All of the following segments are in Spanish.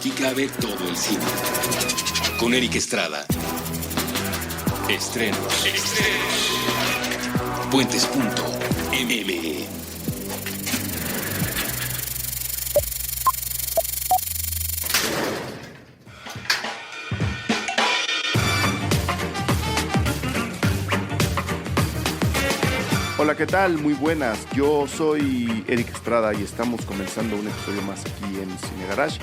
Aquí cabe todo el cine. Con Eric Estrada. Estrenos. Puentes.me. Hola, ¿qué tal? Muy buenas. Yo soy Eric Estrada y estamos comenzando un episodio más aquí en Cine Garage.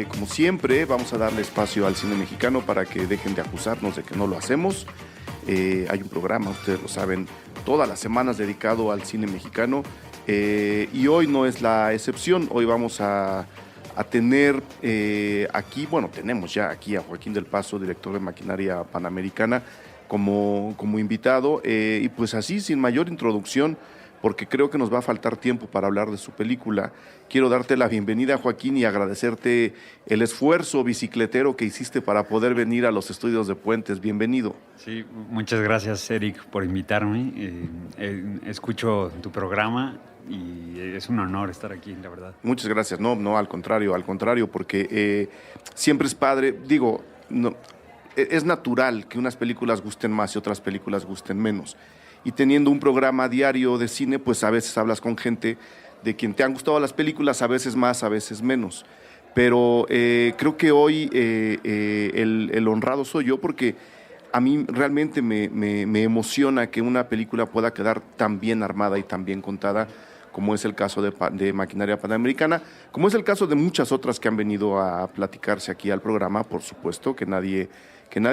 Como siempre, vamos a darle espacio al cine mexicano para que dejen de acusarnos de que no lo hacemos. Hay un programa, ustedes lo saben, todas las semanas dedicado al cine mexicano y hoy no es la excepción. Hoy vamos a tener aquí, bueno, tenemos ya aquí a Joaquín del Paso, director de Maquinaria Panamericana, como invitado, y pues así, sin mayor introducción, porque creo que nos va a faltar tiempo para hablar de su película. Quiero darte la bienvenida, Joaquín, y agradecerte el esfuerzo bicicletero que hiciste para poder venir a los estudios de Puentes. Bienvenido. Sí, muchas gracias, Eric, por invitarme. Escucho tu programa y es un honor estar aquí, la verdad. Muchas gracias. No, al contrario, porque siempre es padre, digo, no, es natural que unas películas gusten más y otras películas gusten menos. Y teniendo un programa diario de cine, pues a veces hablas con gente de quien te han gustado las películas, a veces más, a veces menos. Pero creo que hoy el honrado soy yo, porque a mí realmente me emociona que una película pueda quedar tan bien armada y tan bien contada, como es el caso de Maquinaria Panamericana, como es el caso de muchas otras que han venido a platicarse aquí al programa. Por supuesto que nadie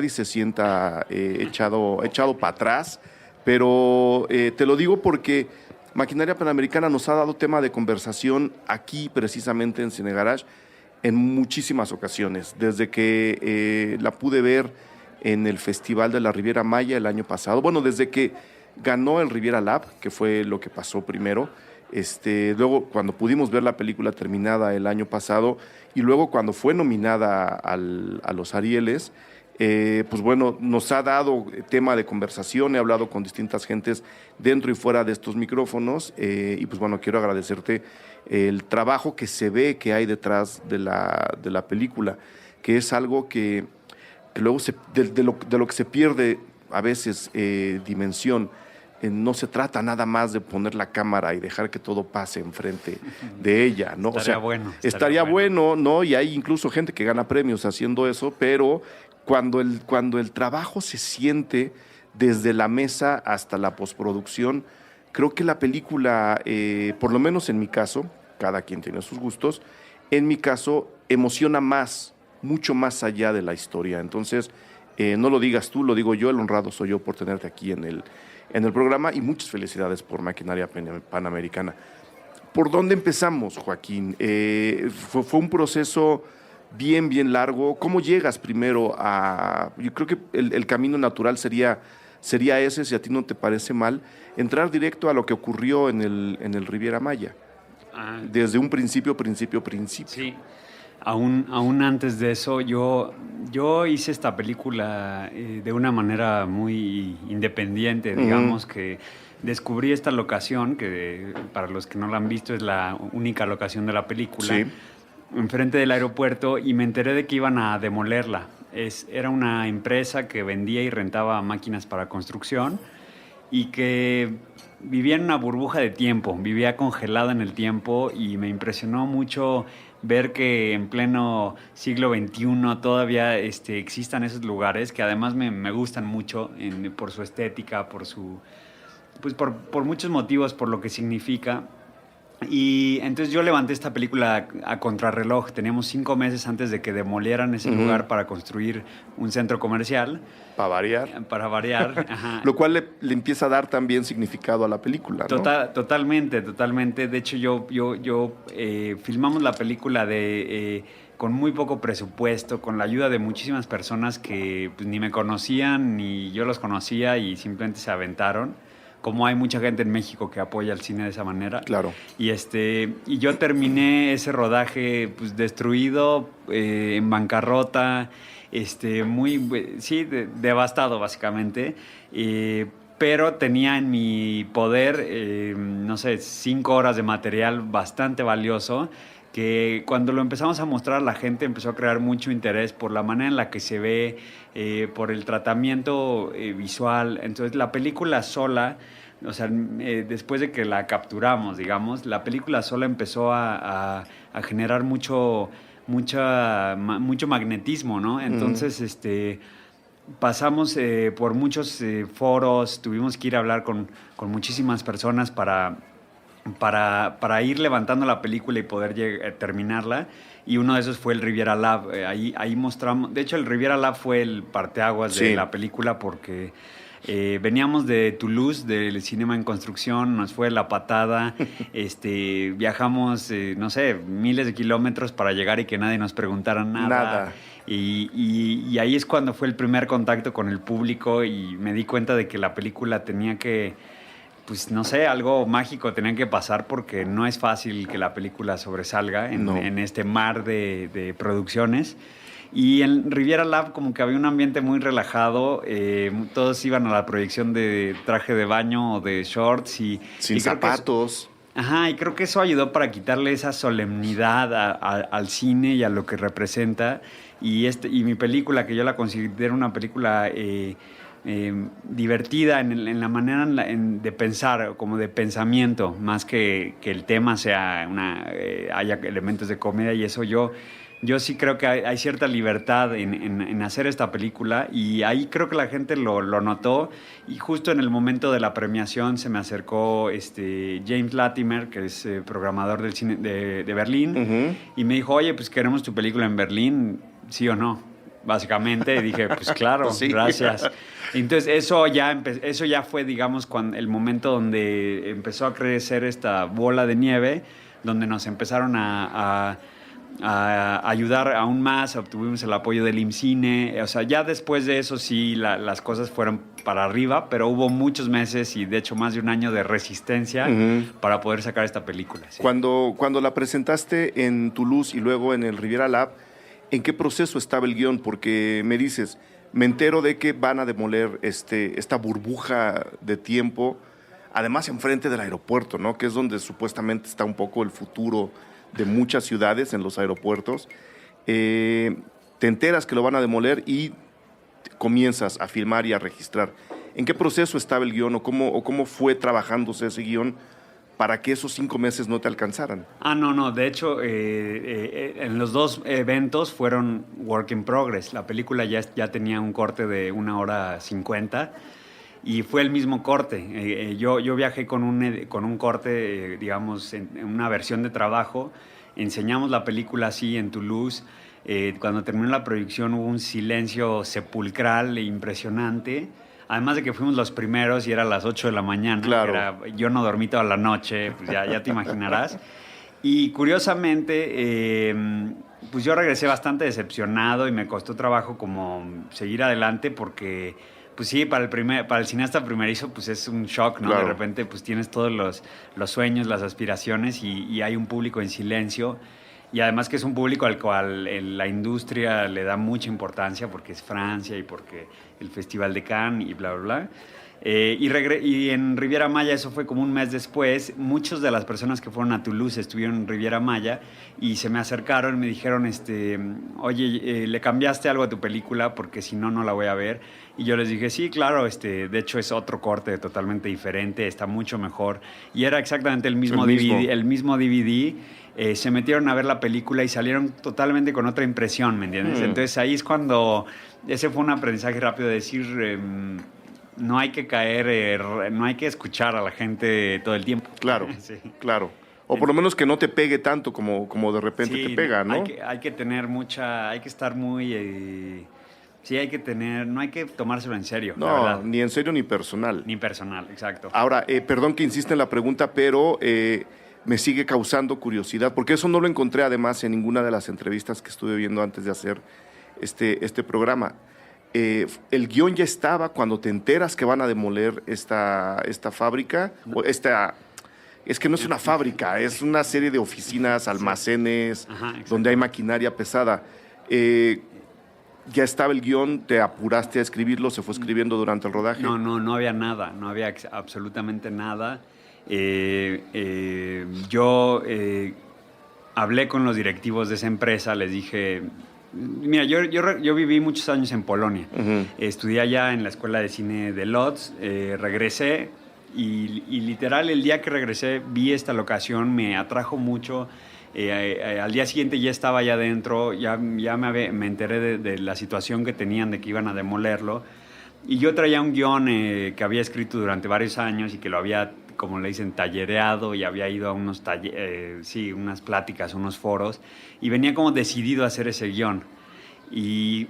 se sienta echado para atrás, pero te lo digo porque Maquinaria Panamericana nos ha dado tema de conversación aquí precisamente en Cine Garage en muchísimas ocasiones, desde que la pude ver en el Festival de la Riviera Maya el año pasado, bueno, desde que ganó el Riviera Lab, que fue lo que pasó primero, luego cuando pudimos ver la película terminada el año pasado, y luego cuando fue nominada a los Arieles, pues bueno, nos ha dado tema de conversación. He hablado con distintas gentes dentro y fuera de estos micrófonos, y pues bueno, quiero agradecerte el trabajo que se ve que hay detrás de la película, que es algo que luego de lo que se pierde a veces dimensión. No se trata nada más de poner la cámara y dejar que todo pase enfrente de ella, ¿no? Estaría bueno, ¿no? Y hay incluso gente que gana premios haciendo eso, pero cuando el trabajo se siente desde la mesa hasta la postproducción, creo que la película, por lo menos en mi caso, cada quien tiene sus gustos, en mi caso emociona más, mucho más allá de la historia. Entonces, no lo digas tú, lo digo yo, el honrado soy yo por tenerte aquí en el programa, y muchas felicidades por Maquinaria Panamericana. ¿Por dónde empezamos, Joaquín? Fue un proceso bien largo. ¿Cómo llegas primero a...? Yo creo que el camino natural sería ese, si a ti no te parece mal, entrar directo a lo que ocurrió en el Riviera Maya. Desde un principio. Sí. Aún antes de eso, yo hice esta película de una manera muy independiente, digamos, que descubrí esta locación, que para los que no la han visto es la única locación de la película, sí, enfrente del aeropuerto, y me enteré de que iban a demolerla. Era una empresa que vendía y rentaba máquinas para construcción y que vivía en una burbuja de tiempo, vivía congelada en el tiempo, y me impresionó mucho ver que en pleno siglo XXI todavía existan esos lugares, que además me gustan mucho por su estética, por muchos motivos, por lo que significa. Y entonces yo levanté esta película a contrarreloj. Teníamos 5 meses antes de que demolieran ese lugar para construir un centro comercial. Para variar. Ajá. Lo cual le empieza a dar también significado a la película, ¿no? Totalmente. De hecho, yo filmamos la película con muy poco presupuesto, con la ayuda de muchísimas personas que pues, ni me conocían, ni yo los conocía, y simplemente se aventaron. Como hay mucha gente en México que apoya el cine de esa manera. Claro. Y yo terminé ese rodaje pues destruido, en bancarrota, devastado básicamente. Pero tenía en mi poder, 5 horas de material bastante valioso, que cuando lo empezamos a mostrar, la gente empezó a crear mucho interés por la manera en la que se ve, por el tratamiento visual. Entonces, la película sola, o sea, después de que la capturamos, digamos, la película sola empezó a generar mucho magnetismo, ¿no? Entonces, pasamos por muchos foros, tuvimos que ir a hablar con muchísimas personas para ir levantando la película y poder terminarla. Y uno de esos fue el Riviera Lab. Ahí mostramos... De hecho, el Riviera Lab fue el parteaguas de la película porque veníamos de Toulouse, del Cinema en Construcción, nos fue la patada. Viajamos, no sé, miles de kilómetros para llegar y que nadie nos preguntara nada. Y ahí es cuando fue el primer contacto con el público y me di cuenta de que la película tenía que... Pues no sé, algo mágico tenía que pasar porque no es fácil que la película sobresalga en este mar de producciones. Y en Riviera Lab como que había un ambiente muy relajado, todos iban a la proyección de traje de baño o de shorts sin zapatos. Y creo que eso ayudó para quitarle esa solemnidad al cine y a lo que representa. Y mi película, que yo la considero una película... divertida en la manera de pensar, como de pensamiento, más que el tema sea haya elementos de comedia y eso. Yo sí creo que hay cierta libertad en hacer esta película y ahí creo que la gente lo notó y justo en el momento de la premiación se me acercó James Latimer, que es programador del cine de Berlín, y me dijo, oye, pues queremos tu película en Berlín, ¿sí o no? Básicamente, y dije, pues claro, sí. Gracias. Entonces, eso ya fue, digamos, el momento donde empezó a crecer esta bola de nieve, donde nos empezaron a ayudar aún más, obtuvimos el apoyo del IMCINE. O sea, ya después de eso sí, las cosas fueron para arriba, pero hubo muchos meses y de hecho más de un año de resistencia para poder sacar esta película. ¿Sí? Cuando la presentaste en Toulouse y luego en el Riviera Lab, ¿en qué proceso estaba el guión? Porque me dices, me entero de que van a demoler esta burbuja de tiempo, además enfrente del aeropuerto, ¿no? Que es donde supuestamente está un poco el futuro de muchas ciudades, en los aeropuertos. Te enteras que lo van a demoler y comienzas a filmar y a registrar. ¿En qué proceso estaba el guión o cómo fue trabajándose ese guión para que esos 5 meses no te alcanzaran? No. De hecho, en los dos eventos fueron work in progress. La película ya tenía un corte de 1:50 y fue el mismo corte. Yo viajé con un corte, digamos, en una versión de trabajo. Enseñamos la película así en Toulouse. Cuando terminó la proyección hubo un silencio sepulcral e impresionante. Además de que fuimos los primeros y era a las 8 de la mañana. Claro. Yo no dormí toda la noche, pues ya te imaginarás. Y curiosamente, pues yo regresé bastante decepcionado y me costó trabajo como seguir adelante porque, pues sí, para el cineasta primerizo, pues es un shock, ¿no? Claro. De repente, pues tienes todos los sueños, las aspiraciones y hay un público en silencio. Y además que es un público al cual la industria le da mucha importancia porque es Francia y porque el Festival de Cannes y bla, bla, bla. Y en Riviera Maya, eso fue como un mes después, muchas de las personas que fueron a Toulouse estuvieron en Riviera Maya y se me acercaron y me dijeron, oye, ¿le cambiaste algo a tu película? Porque si no, no la voy a ver. Y yo les dije, sí, claro, de hecho es otro corte totalmente diferente, está mucho mejor. Y era exactamente el mismo DVD. Se metieron a ver la película y salieron totalmente con otra impresión, ¿me entiendes? Entonces ahí es cuando, ese fue un aprendizaje rápido de decir, no hay que no hay que escuchar a la gente todo el tiempo. Claro, sí. Claro. O por lo menos que no te pegue tanto como de repente te pega, ¿no? Hay que tener hay que estar muy... sí, no hay que tomárselo en serio. No, ni en serio ni personal. Ni personal, exacto. Ahora, perdón que insiste en la pregunta, pero me sigue causando curiosidad, porque eso no lo encontré además en ninguna de las entrevistas que estuve viendo antes de hacer este programa. El guión ya estaba cuando te enteras que van a demoler esta fábrica, o es que no es una fábrica, es una serie de oficinas, almacenes, donde hay maquinaria pesada. ¿Ya estaba el guión? ¿Te apuraste a escribirlo? ¿Se fue escribiendo durante el rodaje? No había nada, no había absolutamente nada. Yo hablé con los directivos de esa empresa, les dije, mira, yo viví muchos años en Polonia, estudié allá en la Escuela de Cine de Lodz, regresé y literal el día que regresé vi esta locación, me atrajo mucho. Al día siguiente ya estaba allá adentro, ya me enteré de la situación que tenían, de que iban a demolerlo. Y yo traía un guión que había escrito durante varios años y que lo había, como le dicen, tallereado, y había ido a unas pláticas, unos foros, y venía como decidido a hacer ese guión. Y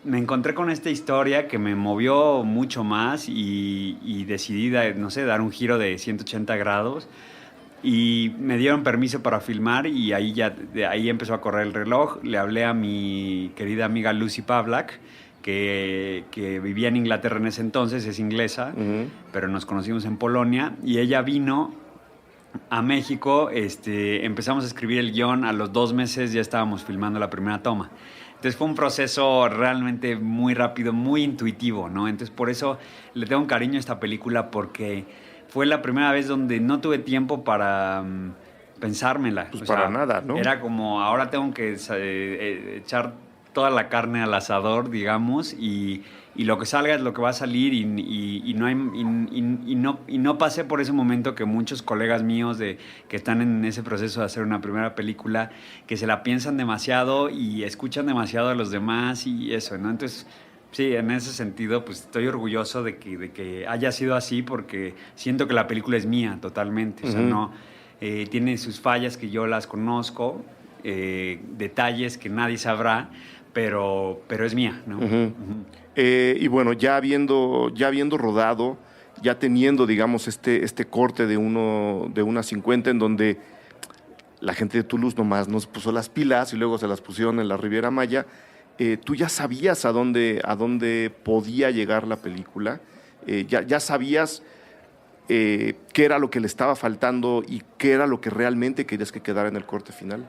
me encontré con esta historia que me movió mucho más y decidí, no sé, dar un giro de 180 grados. Y me dieron permiso para filmar y de ahí empezó a correr el reloj. Le hablé a mi querida amiga Lucy Pavlak, que vivía en Inglaterra en ese entonces, es inglesa, pero nos conocimos en Polonia, y ella vino a México, empezamos a escribir el guión, a los 2 meses ya estábamos filmando la primera toma. Entonces fue un proceso realmente muy rápido, muy intuitivo, ¿no? Entonces por eso le tengo un cariño a esta película, porque fue la primera vez donde no tuve tiempo para pensármela. Pues para nada, ¿no? Era como, ahora tengo que echar toda la carne al asador, digamos, y lo que salga es lo que va a salir, y no pasé por ese momento que muchos colegas míos que están en ese proceso de hacer una primera película, que se la piensan demasiado y escuchan demasiado a los demás y eso, ¿no? Entonces, sí, en ese sentido, pues estoy orgulloso de que haya sido así, porque siento que la película es mía totalmente. O sea, no tiene sus fallas que yo las conozco, detalles que nadie sabrá, pero es mía, ¿no? Y bueno, ya habiendo rodado, ya teniendo, digamos, este corte de 1:50, en donde la gente de Toulouse nomás nos puso las pilas y luego se las pusieron en la Riviera Maya, ¿tú ya sabías a dónde podía llegar la película? ¿Ya sabías qué era lo que le estaba faltando y qué era lo que realmente querías que quedara en el corte final?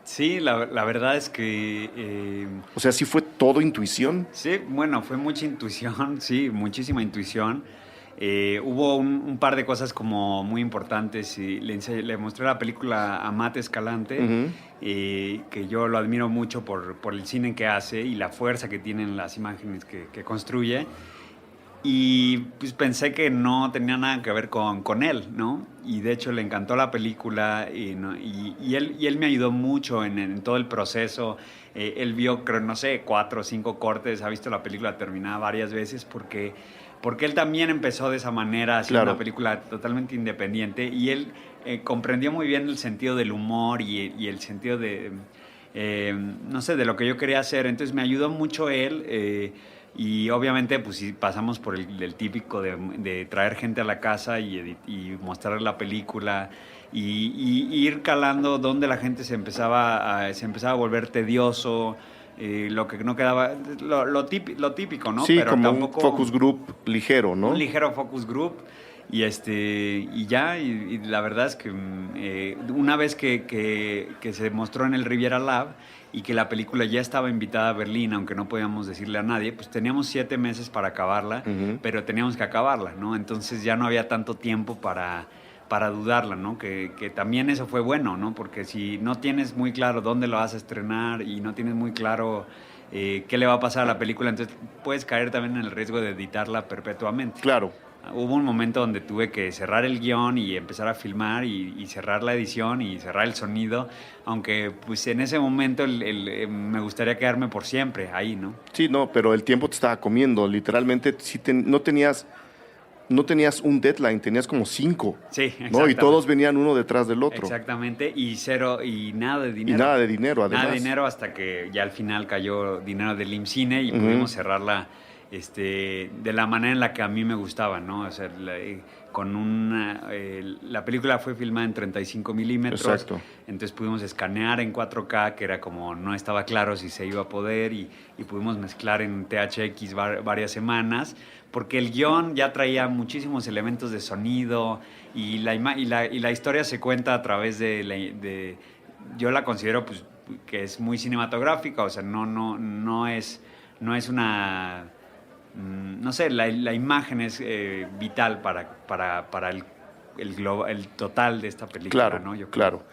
Sí, la verdad es que... O sea, ¿sí fue todo intuición? Sí, bueno, fue mucha intuición, sí, muchísima intuición. Hubo un par de cosas como muy importantes. Y le mostré la película a Matt Escalante, que yo lo admiro mucho por el cine que hace y la fuerza que tienen las imágenes que construye. Y pues pensé que no tenía nada que ver con él, ¿no? Y de hecho le encantó la película, y él me ayudó mucho en todo el proceso. Él vio, creo, no sé, 4 o 5 cortes, ha visto la película terminada varias veces, porque él también empezó de esa manera, haciendo una película totalmente independiente, y él comprendió muy bien el sentido del humor y el sentido de, no sé, de lo que yo quería hacer. Entonces me ayudó mucho él. Y obviamente pues sí, pasamos por el típico de traer gente a la casa y mostrar la película y ir calando donde la gente se empezaba a volver tedioso, lo que no quedaba, lo típico, ¿no? Sí, pero como tampoco un focus group ligero, ¿no? Un ligero focus group. Y la verdad es que una vez que se mostró en el Riviera Lab y que la película ya estaba invitada a Berlín, aunque no podíamos decirle a nadie, pues teníamos 7 meses para acabarla, pero teníamos que acabarla, ¿no? Entonces ya no había tanto tiempo para dudarla, ¿no? Que también eso fue bueno, ¿no? Porque si no tienes muy claro dónde lo vas a estrenar y no tienes muy claro qué le va a pasar a la película, entonces puedes caer también en el riesgo de editarla perpetuamente. Claro. Hubo un momento donde tuve que cerrar el guión y empezar a filmar y cerrar la edición y cerrar el sonido, aunque pues en ese momento me gustaría quedarme por siempre ahí, ¿no? Sí, no, pero el tiempo te estaba comiendo, literalmente no tenías un deadline, tenías como 5. Sí, exactamente. ¿No? Y todos venían uno detrás del otro. Exactamente, y nada de dinero. Y nada de dinero, además. Nada de dinero, hasta que ya al final cayó dinero del IMCINE y pudimos cerrarla de la manera en la que a mí me gustaba, ¿no? O sea, la película fue filmada en 35 milímetros. Exacto. Entonces pudimos escanear en 4K, que era como no estaba claro si se iba a poder, y pudimos mezclar en THX varias semanas, porque el guión ya traía muchísimos elementos de sonido, y la historia se cuenta a través yo la considero pues que es muy cinematográfica, o sea, no es una... No sé, la imagen es vital para el total de esta película, Claro, ¿no? Yo creo. claro.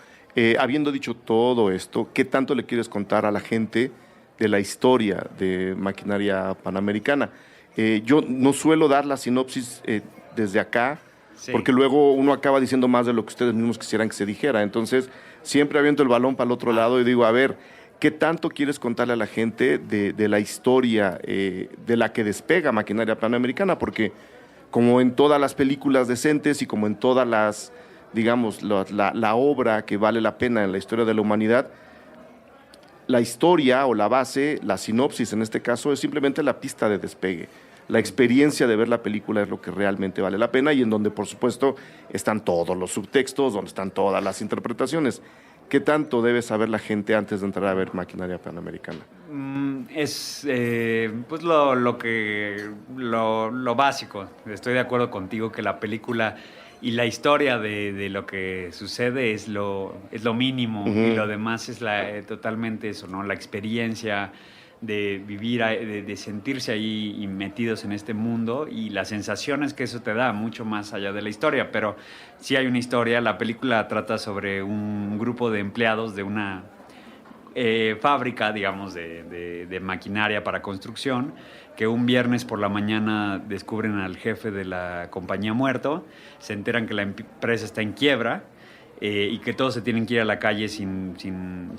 Habiendo dicho todo esto, ¿qué tanto le quieres contar a la gente de la historia de Maquinaria Panamericana? Yo no suelo dar la sinopsis desde acá, Sí. porque luego uno acaba diciendo más de lo que ustedes mismos quisieran que se dijera. Entonces, siempre aviento el balón para el otro lado y digo, a ver, ¿qué tanto quieres contarle a la gente de la historia de la que despega Maquinaria Panamericana? Porque como en todas las películas decentes y como en todas las, digamos, la obra que vale la pena en la historia de la humanidad, la historia o la base, la sinopsis en este caso, es simplemente la pista de despegue. La experiencia de ver la película es lo que realmente vale la pena y en donde, por supuesto, están todos los subtextos, donde están todas las interpretaciones. ¿Qué tanto debe saber la gente antes de entrar a ver Maquinaria Panamericana? Es pues lo básico. Estoy de acuerdo contigo que la película y la historia de lo que sucede es lo mínimo y lo demás es totalmente eso, ¿no? La experiencia de vivir, de sentirse ahí y metidos en este mundo y las sensaciones que eso te da, mucho más allá de la historia. Pero sí hay una historia. La película trata sobre un grupo de empleados de una fábrica, digamos, de maquinaria para construcción, que un viernes por la mañana descubren al jefe de la compañía muerto, se enteran que la empresa está en quiebra y que todos se tienen que ir a la calle sin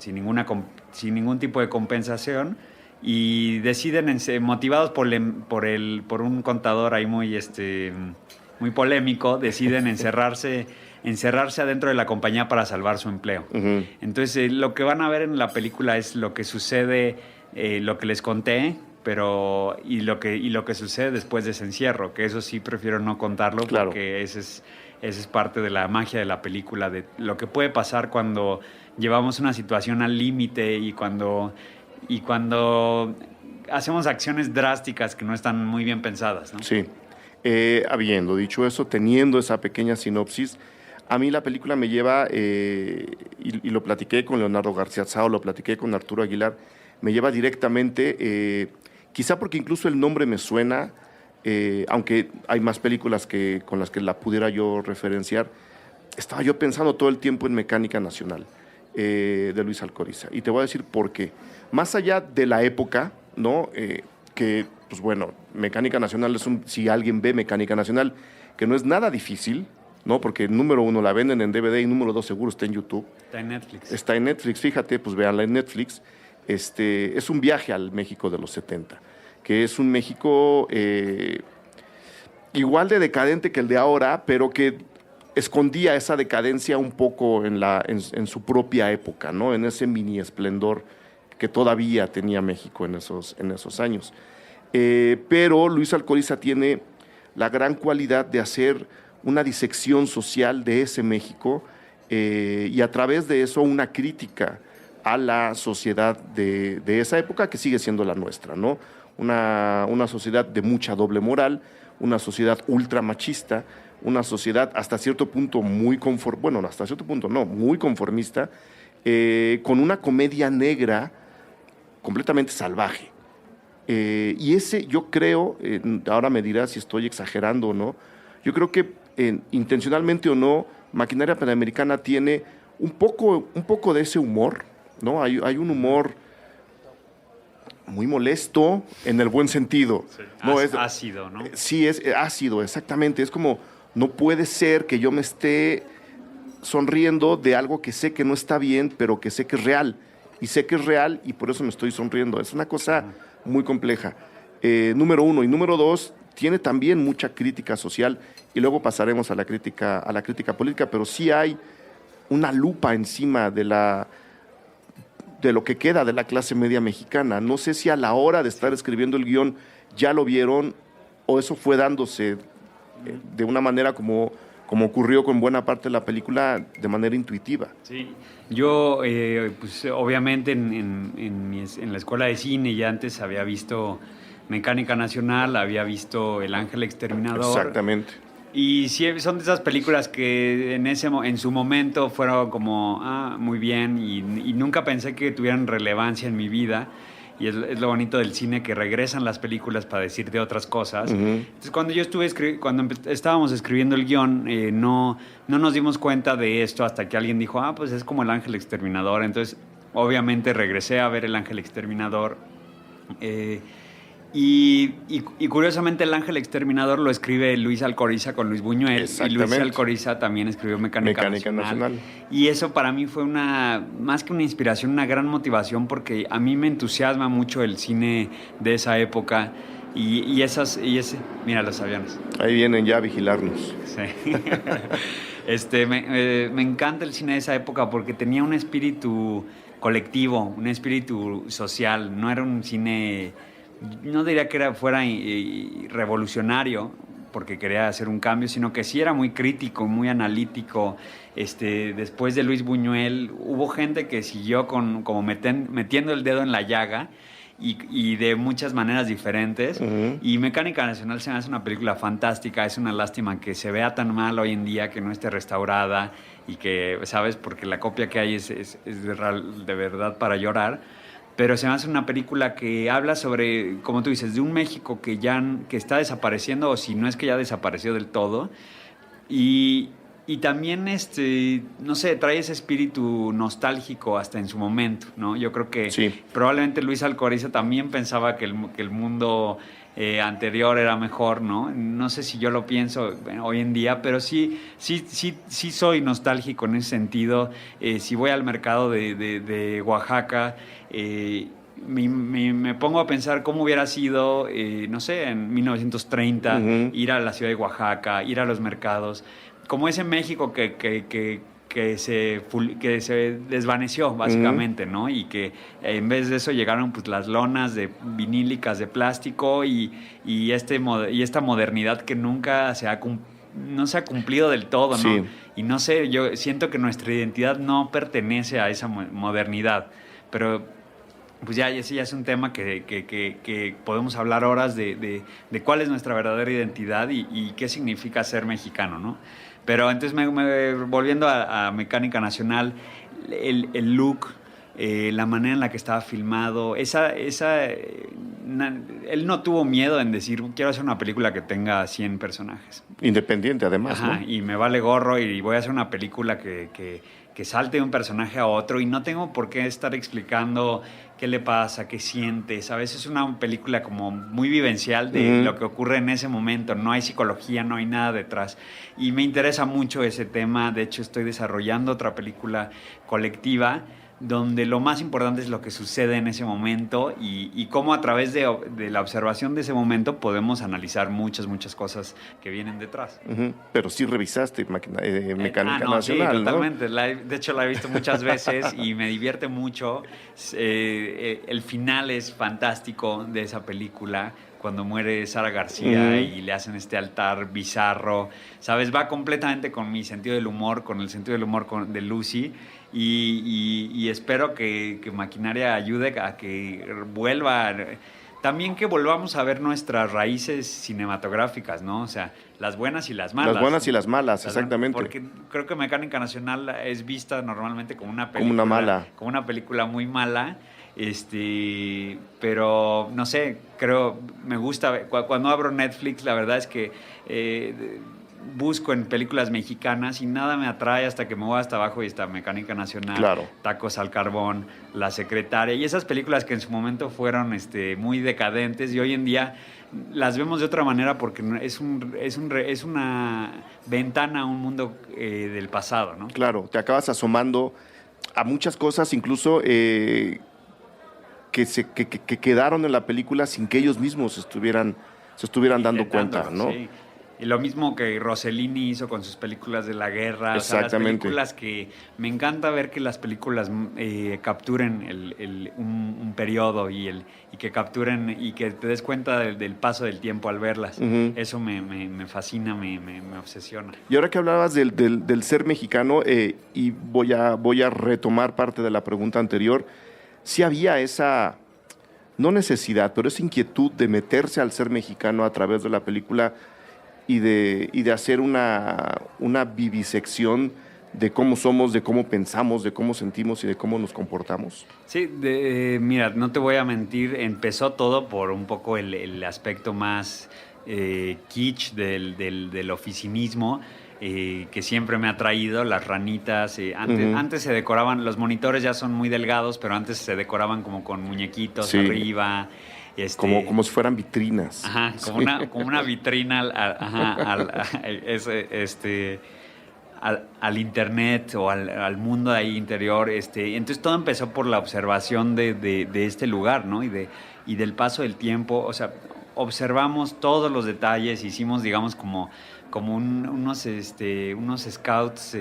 ningún tipo de compensación, y deciden, motivados por un contador ahí muy polémico, deciden encerrarse adentro de la compañía para salvar su empleo. Uh-huh. Entonces, lo que van a ver en la película es lo que sucede, lo que les conté, y lo que sucede después de ese encierro, que eso sí prefiero no contarlo, claro, porque ese es parte de la magia de la película, de lo que puede pasar cuando llevamos una situación al límite y cuando hacemos acciones drásticas que no están muy bien pensadas, ¿no? Sí. Habiendo dicho eso, teniendo esa pequeña sinopsis, a mí la película me lleva, y lo platiqué con Leonardo García Tsao, lo platiqué con Arturo Aguilar, me lleva directamente, quizá porque incluso el nombre me suena, aunque hay más películas con las que la pudiera yo referenciar. Estaba yo pensando todo el tiempo en Mecánica Nacional, de Luis Alcoriza, y te voy a decir por qué. Más allá de la época, ¿no? Que, pues bueno, Mecánica Nacional si alguien ve Mecánica Nacional, que no es nada difícil, ¿no? Porque número uno la venden en DVD y número dos seguro está en YouTube. Está en Netflix. Está en Netflix, fíjate, pues véanla en Netflix. Es un viaje al México de los 70, que es un México igual de decadente que el de ahora, pero que escondía esa decadencia un poco en su propia época, ¿no? En ese mini esplendor que todavía tenía México en esos años. Pero Luis Alcoriza tiene la gran cualidad de hacer una disección social de ese México y a través de eso una crítica a la sociedad de esa época, que sigue siendo la nuestra, ¿no? Una sociedad de mucha doble moral, una sociedad ultramachista, una sociedad hasta cierto punto muy conformista, con una comedia negra completamente salvaje. Y yo creo, ahora me dirás si estoy exagerando o no, yo creo que intencionalmente o no, Maquinaria Panamericana tiene un poco de ese humor, ¿no? Hay un humor muy molesto en el buen sentido. Sí. No, es ácido, ¿no? Sí, es ácido, exactamente. Es como, no puede ser que yo me esté sonriendo de algo que sé que no está bien, pero que sé que es real. Y sé que es real y por eso me estoy sonriendo. Es una cosa muy compleja. Número uno. Y número dos, tiene también mucha crítica social. Y luego pasaremos a la crítica política, pero sí hay una lupa encima de lo que queda de la clase media mexicana. No sé si a la hora de estar escribiendo el guión ya lo vieron o eso fue dándose de una manera como ocurrió con buena parte de la película, de manera intuitiva. Sí, yo pues obviamente en la escuela de cine ya antes había visto Mecánica Nacional, había visto El Ángel Exterminador. Exactamente. Y sí, son de esas películas que en su momento fueron como, muy bien, y nunca pensé que tuvieran relevancia en mi vida. y es lo bonito del cine, que regresan las películas para decirte otras cosas. Entonces, cuando yo estábamos escribiendo el guión, no nos dimos cuenta de esto hasta que alguien dijo, pues es como El Ángel Exterminador. Entonces, obviamente regresé a ver El Ángel Exterminador. Y curiosamente El Ángel Exterminador lo escribe Luis Alcoriza con Luis Buñuel, y Luis Alcoriza también escribió Mecánica Nacional. Y eso para mí fue más que una inspiración, una gran motivación, porque a mí me entusiasma mucho el cine de esa época y mira los aviones. Ahí vienen ya a vigilarnos. Sí. Me encanta el cine de esa época porque tenía un espíritu colectivo, un espíritu social. No era un cine, no diría que fuera revolucionario porque quería hacer un cambio, sino que sí era muy crítico, muy analítico. Después de Luis Buñuel hubo gente que siguió como metiendo el dedo en la llaga y de muchas maneras diferentes. Y Mecánica Nacional se me hace una película fantástica. Es una lástima que se vea tan mal hoy en día, que no esté restaurada y que, ¿sabes? Porque la copia que hay es de verdad para llorar. Pero se me hace una película que habla sobre, como tú dices, de un México que está desapareciendo, o si no es que ya desapareció del todo. Y también, no sé, trae ese espíritu nostálgico hasta en su momento, ¿no? Yo creo que probablemente Luis Alcoriza también pensaba que el mundo anterior era mejor, ¿no? No sé si yo lo pienso hoy en día, pero sí soy nostálgico en ese sentido. Si voy al mercado de Oaxaca, me pongo a pensar cómo hubiera sido, no sé, en 1930, ir a la ciudad de Oaxaca, ir a los mercados, como ese México que se desvaneció básicamente, ¿no? Y que en vez de eso llegaron pues las lonas vinílicas de plástico y esta modernidad que nunca no se ha cumplido del todo, ¿no? Sí. Y no sé, yo siento que nuestra identidad no pertenece a esa modernidad, pero pues ese ya es un tema que podemos hablar horas de cuál es nuestra verdadera identidad y qué significa ser mexicano, ¿no? Pero entonces, volviendo a Mecánica Nacional, el look, la manera en la que estaba filmado, él no tuvo miedo en decir, quiero hacer una película que tenga 100 personajes. Independiente, además, ¿no? Y me vale gorro y voy a hacer una película que salte de un personaje a otro y no tengo por qué estar explicando qué le pasa, qué sientes. A veces es una película como muy vivencial de lo que ocurre en ese momento. No hay psicología, no hay nada detrás. Y me interesa mucho ese tema. De hecho, estoy desarrollando otra película colectiva donde lo más importante es lo que sucede en ese momento y cómo a través de la observación de ese momento podemos analizar muchas cosas que vienen detrás. Pero sí revisaste Mecánica Nacional, sí, totalmente. ¿No? De hecho, la he visto muchas veces y me divierte mucho. El final es fantástico de esa película, cuando muere Sara García y le hacen este altar bizarro, ¿sabes? Va completamente con mi sentido del humor, con el sentido del humor de Lucy, y espero que Maquinaria ayude a que vuelva, también que volvamos a ver nuestras raíces cinematográficas, ¿no? O sea, las buenas y las malas. Las buenas y las malas, exactamente. Porque creo que Mecánica Nacional es vista normalmente como una película. Como una mala. Como una película muy mala. Pero no sé, me gusta cuando abro Netflix, la verdad es que busco en películas mexicanas y nada me atrae hasta que me voy hasta abajo y está Mecánica Nacional, claro. Tacos al Carbón, La Secretaria y esas películas que en su momento fueron muy decadentes y hoy en día las vemos de otra manera porque es una ventana a un mundo del pasado, ¿no? Claro, te acabas asomando a muchas cosas, incluso que quedaron en la película sin que ellos mismos se estuvieran dando cuenta, ¿no? Sí. Y lo mismo que Rossellini hizo con sus películas de la guerra. Exactamente. O sea, las películas que me encanta ver que las películas capturen un periodo y que capturen y que te des cuenta del paso del tiempo al verlas. Eso me fascina, me obsesiona. Y ahora que hablabas del ser mexicano, y voy a retomar parte de la pregunta anterior, sí había esa, no necesidad, pero esa inquietud de meterse al ser mexicano a través de la película y de hacer una vivisección de cómo somos, de cómo pensamos, de cómo sentimos y de cómo nos comportamos? Sí, mira, no te voy a mentir, empezó todo por un poco el aspecto más kitsch del oficinismo, que siempre me ha traído, las ranitas. Antes se decoraban, los monitores ya son muy delgados, pero antes se decoraban como con muñequitos arriba. Como si fueran vitrinas. Ajá, como una vitrina al internet o al mundo de ahí interior. Entonces todo empezó por la observación de este lugar, ¿no? Y del paso del tiempo. O sea, observamos todos los detalles, hicimos, digamos, como unos scouts,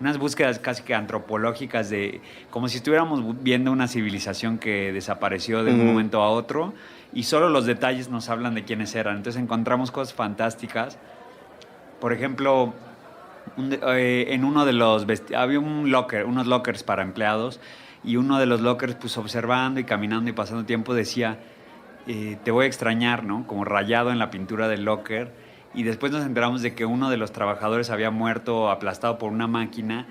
unas búsquedas casi que antropológicas, como si estuviéramos viendo una civilización que desapareció de un momento a otro, y solo los detalles nos hablan de quiénes eran. Entonces encontramos cosas fantásticas. Por ejemplo, en uno de los había unos lockers para empleados, y uno de los lockers, pues observando y caminando y pasando tiempo, decía, te voy a extrañar, ¿no? Como rayado en la pintura del locker. Y después nos enteramos de que uno de los trabajadores había muerto aplastado por una máquina,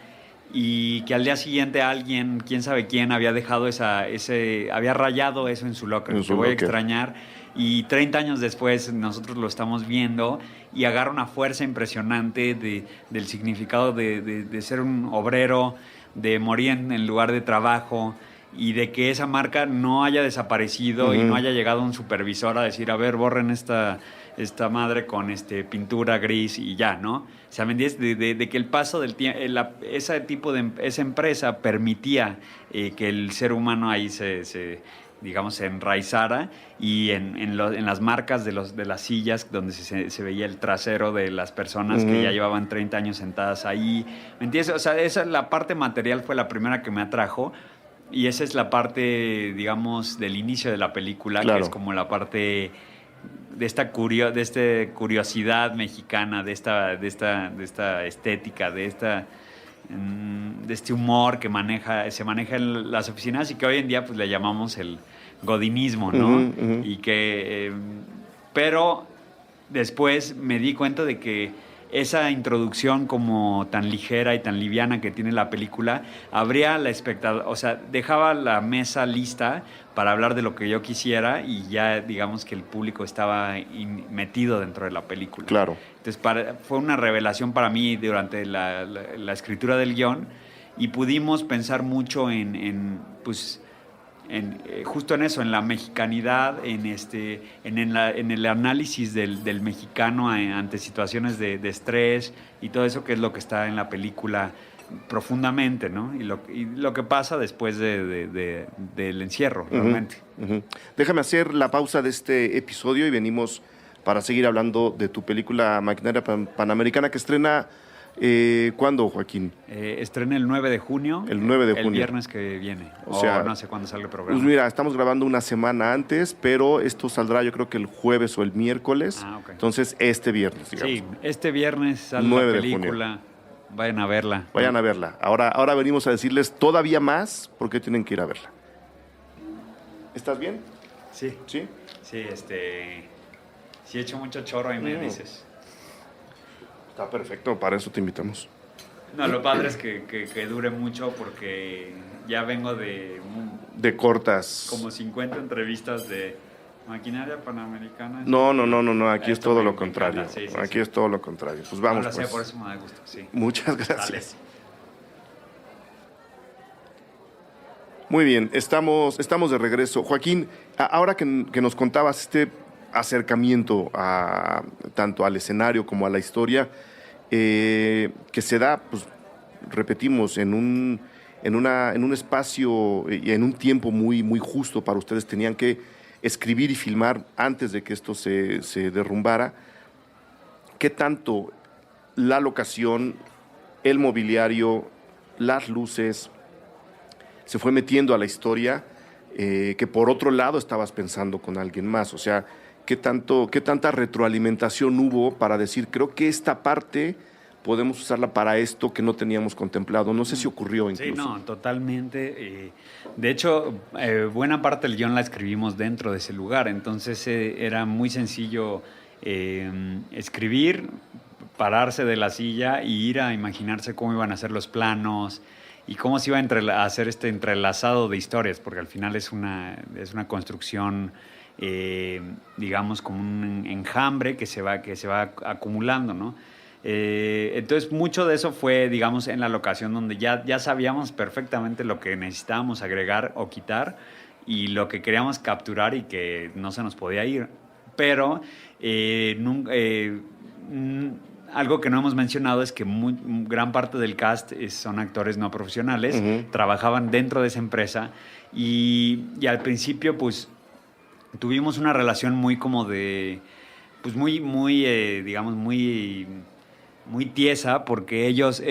y que al día siguiente alguien, quién sabe quién, había dejado había rayado eso en su locker. Te voy a extrañar. Y 30 años después nosotros lo estamos viendo, y agarra una fuerza impresionante del significado de ser un obrero, de morir en lugar de trabajo, y de que esa marca no haya desaparecido y no haya llegado un supervisor a decir, a ver, borren esta madre con pintura gris y ya, ¿no? O sea, ¿me entiendes? De que el paso del tiempo, esa empresa permitía que el ser humano ahí se enraizara, y en las marcas de las sillas donde se veía el trasero de las personas que ya llevaban 30 años sentadas ahí, ¿me entiendes? O sea, la parte material fue la primera que me atrajo, y esa es la parte, digamos, del inicio de la película, claro, que es como la parte de esta curiosidad mexicana, de esta estética, de este humor que se maneja en las oficinas, y que hoy en día pues le llamamos el godinismo, ¿no? Y que pero después me di cuenta de que esa introducción como tan ligera y tan liviana que tiene la película abría la expectativa, o sea, dejaba la mesa lista para hablar de lo que yo quisiera, y ya digamos que el público estaba metido dentro de la película. Claro. Entonces fue una revelación para mí durante la escritura del guión, y pudimos pensar mucho justo en eso, en la mexicanidad, en el análisis del mexicano ante situaciones de estrés y todo eso, que es lo que está en la película profundamente, ¿no? Y lo que pasa después del encierro, realmente. Déjame hacer la pausa de este episodio y venimos para seguir hablando de tu película Maquinaria Panamericana, que estrena... ¿cuándo, Joaquín? Estrena el 9 de junio. El 9 de junio. El viernes que viene. O sea, no sé cuándo sale el programa. Pues mira, estamos grabando una semana antes, pero esto saldrá yo creo que el jueves o el miércoles. Okay. Entonces, este viernes, digamos. Sí, este viernes sale la película. Vayan a verla. Vayan a verla. Ahora venimos a decirles todavía más por qué tienen que ir a verla. ¿Estás bien? Sí. ¿Sí? Sí, sí he hecho mucho chorro y me dices. Está perfecto, para eso te invitamos. No, lo padre es que dure mucho, porque ya vengo de cortas. Como 50 entrevistas de Maquinaria Panamericana. No, aquí es todo lo contrario. Sí, aquí es todo lo contrario. Pues vamos. Pues. Por eso me da gusto, sí. Muchas gracias. Dale. Muy bien, estamos de regreso. Joaquín, ahora que nos contabas este acercamiento tanto al escenario como a la historia, que se da, pues repetimos, en un espacio y en un tiempo muy, muy justo para ustedes. Tenían que escribir y filmar antes de que esto se derrumbara. ¿Qué tanto la locación, el mobiliario, las luces se fue metiendo a la historia, que por otro lado estabas pensando con alguien más? O sea, ¿qué tanta retroalimentación hubo para decir, creo que esta parte podemos usarla para esto que no teníamos contemplado? No sé si ocurrió incluso. Sí, no, totalmente. De hecho, buena parte del guión la escribimos dentro de ese lugar, entonces era muy sencillo escribir, pararse de la silla y ir a imaginarse cómo iban a ser los planos y cómo se iba a hacer este entrelazado de historias, porque al final es una construcción, digamos, como un enjambre que se va acumulando, ¿no? Entonces, mucho de eso fue, digamos, en la locación donde ya sabíamos perfectamente lo que necesitábamos agregar o quitar y lo que queríamos capturar y que no se nos podía ir. Pero algo que no hemos mencionado es que gran parte del cast son actores no profesionales, trabajaban dentro de esa empresa y al principio, pues, tuvimos una relación muy como de, pues, digamos, muy tiesa, porque ellos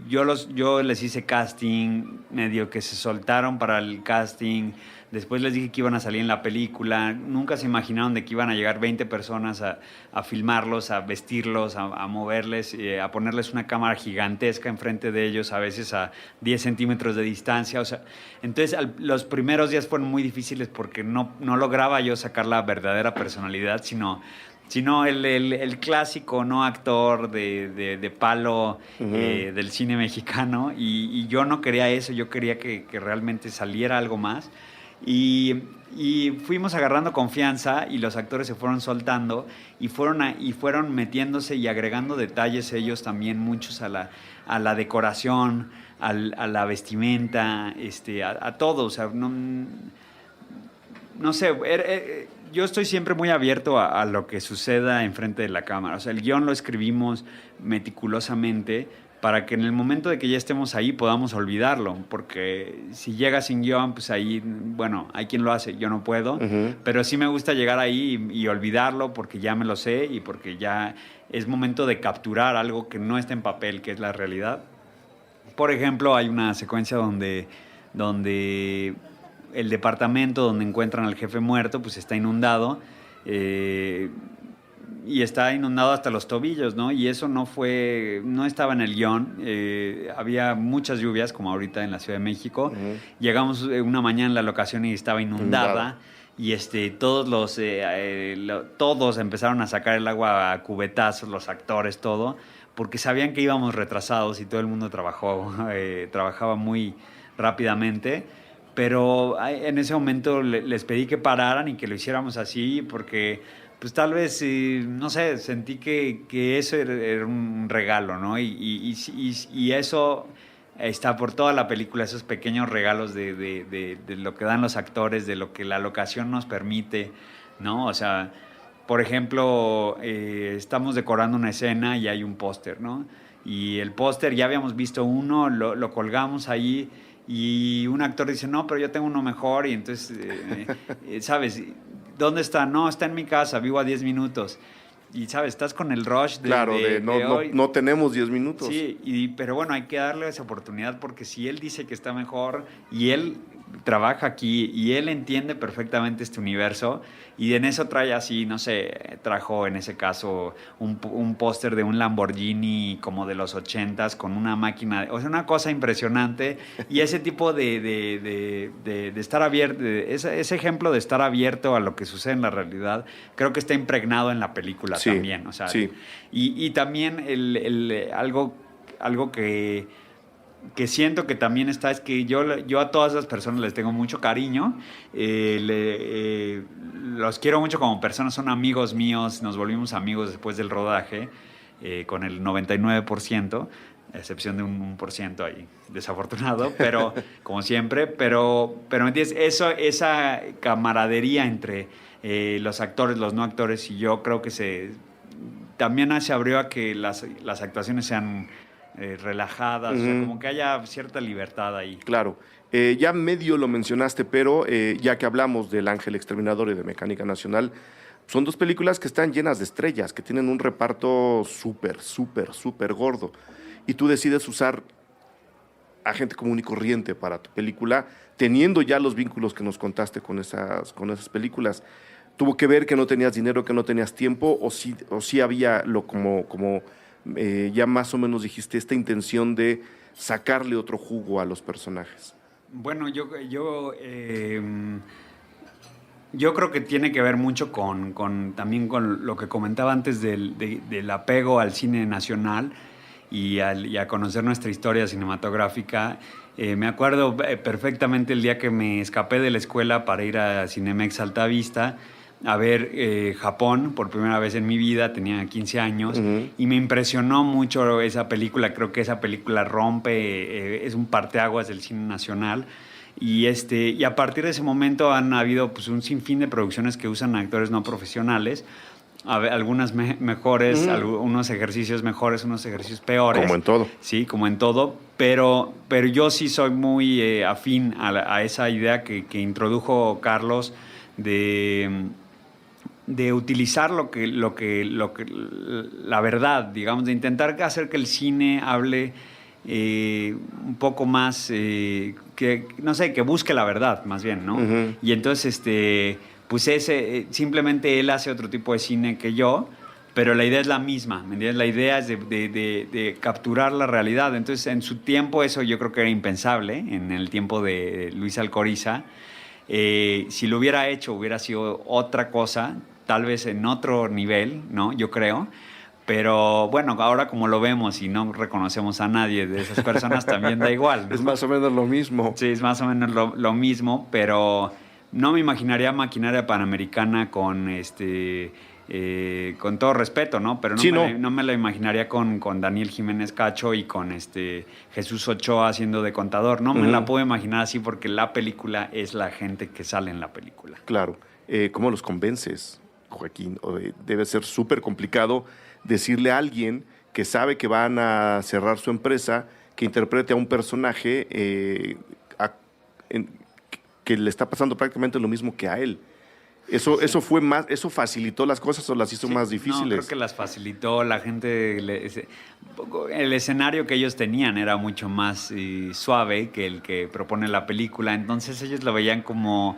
yo les hice casting, medio que se soltaron para el casting, después les dije que iban a salir en la película, nunca se imaginaron de que iban a llegar 20 personas a filmarlos, a vestirlos, a moverles, a ponerles una cámara gigantesca enfrente de ellos, a veces a 10 centímetros de distancia, o sea, entonces los primeros días fueron muy difíciles porque no lograba yo sacar la verdadera personalidad, sino el clásico no actor de palo del cine mexicano y yo no quería eso, yo quería que realmente saliera algo más y fuimos agarrando confianza y los actores se fueron soltando y fueron metiéndose y agregando detalles ellos también muchos a la decoración, a la vestimenta, a todo, o sea, no sé, yo estoy siempre muy abierto a lo que suceda enfrente de la cámara. O sea, el guión lo escribimos meticulosamente para que en el momento de que ya estemos ahí podamos olvidarlo. Porque si llega sin guión, pues ahí, bueno, hay quien lo hace, yo no puedo. Pero sí me gusta llegar ahí y olvidarlo porque ya me lo sé y porque ya es momento de capturar algo que no está en papel, que es la realidad. Por ejemplo, hay una secuencia donde el departamento donde encuentran al jefe muerto, pues está inundado y está inundado hasta los tobillos, ¿no? Y eso no estaba en el guión. Había muchas lluvias, como ahorita en la Ciudad de México. Llegamos una mañana a la locación y estaba inundada. Y todos empezaron a sacar el agua a cubetazos, los actores, todo, porque sabían que íbamos retrasados y todo el mundo trabajaba muy rápidamente. Pero en ese momento les pedí que pararan y que lo hiciéramos así porque, pues tal vez, no sé, sentí que eso era un regalo, ¿no? Y eso está por toda la película, esos pequeños regalos de lo que dan los actores, de lo que la locación nos permite, ¿no? O sea, por ejemplo, estamos decorando una escena y hay un póster, ¿no? Y el póster, ya habíamos visto uno, lo colgamos ahí. Y un actor dice, no, pero yo tengo uno mejor. Y entonces, ¿sabes? ¿Dónde está? No, está en mi casa, vivo a 10 minutos. Y, ¿sabes? Estás con el rush de hoy. No tenemos 10 minutos. Sí, pero bueno, hay que darle esa oportunidad porque si él dice que está mejor y él trabaja aquí y él entiende perfectamente este universo y en eso trae así, no sé, trajo en ese caso un póster de un Lamborghini como de los 80s con una máquina, o sea, una cosa impresionante y ese tipo de estar abierto, ese ejemplo de estar abierto a lo que sucede en la realidad, creo que está impregnado en la película también, o sea, y también algo que siento que también está es que yo a todas esas personas les tengo mucho cariño, los quiero mucho como personas, son amigos míos, nos volvimos amigos después del rodaje con el 99%, a excepción de un 1% ahí desafortunado, pero como siempre, pero ¿me entiendes? Esa camaradería entre los actores, los no actores y yo creo que también se abrió a que las actuaciones sean relajadas, o sea, como que haya cierta libertad ahí. Claro. Ya medio lo mencionaste, pero ya que hablamos del Ángel Exterminador y de Mecánica Nacional, son dos películas que están llenas de estrellas, que tienen un reparto súper gordo. Y tú decides usar a gente común y corriente para tu película, teniendo ya los vínculos que nos contaste con esas películas. ¿Tuvo que ver que no tenías dinero, que no tenías tiempo, o sí había como ya más o menos dijiste, esta intención de sacarle otro jugo a los personajes? Bueno, yo Yo creo que tiene que ver mucho también con lo que comentaba antes del apego al cine nacional y a conocer nuestra historia cinematográfica. Me acuerdo perfectamente el día que me escapé de la escuela para ir a Cinemex Alta Vista a ver Japón por primera vez en mi vida. Tenía 15 años y me impresionó mucho esa película. Creo que esa película rompe, es un parteaguas del cine nacional. Y a partir de ese momento han habido pues, un sinfín de producciones que usan actores no profesionales, algunas mejores, unos ejercicios mejores, unos ejercicios peores. Como en todo. Sí, como en todo, pero yo sí soy muy afín a esa idea que introdujo Carlos de utilizar la verdad, digamos, de intentar hacer que el cine hable un poco más, que busque la verdad, más bien, ¿no? Y entonces, pues simplemente él hace otro tipo de cine que yo, pero la idea es la misma, ¿me entiendes? La idea es de capturar la realidad. Entonces, en su tiempo eso yo creo que era impensable, en el tiempo de Luis Alcoriza. Si lo hubiera hecho, hubiera sido otra cosa, tal vez en otro nivel, ¿no? Yo creo. Pero bueno, ahora como lo vemos y no reconocemos a nadie de esas personas, también da igual, ¿no? Es más o menos lo mismo. Sí, es más o menos lo mismo, pero no me imaginaría Maquinaria Panamericana con todo respeto, ¿no? Pero no me la imaginaría con Daniel Jiménez Cacho y con Jesús Ochoa haciendo de contador. No me la puedo imaginar así porque la película es la gente que sale en la película. Claro. ¿Cómo los convences, Joaquín? Debe ser súper complicado decirle a alguien que sabe que van a cerrar su empresa, que interprete a un personaje que le está pasando prácticamente lo mismo que a él. ¿Eso facilitó las cosas o las hizo más difíciles? No, creo que las facilitó. La gente, el escenario que ellos tenían era mucho más suave que el que propone la película. Entonces ellos lo veían como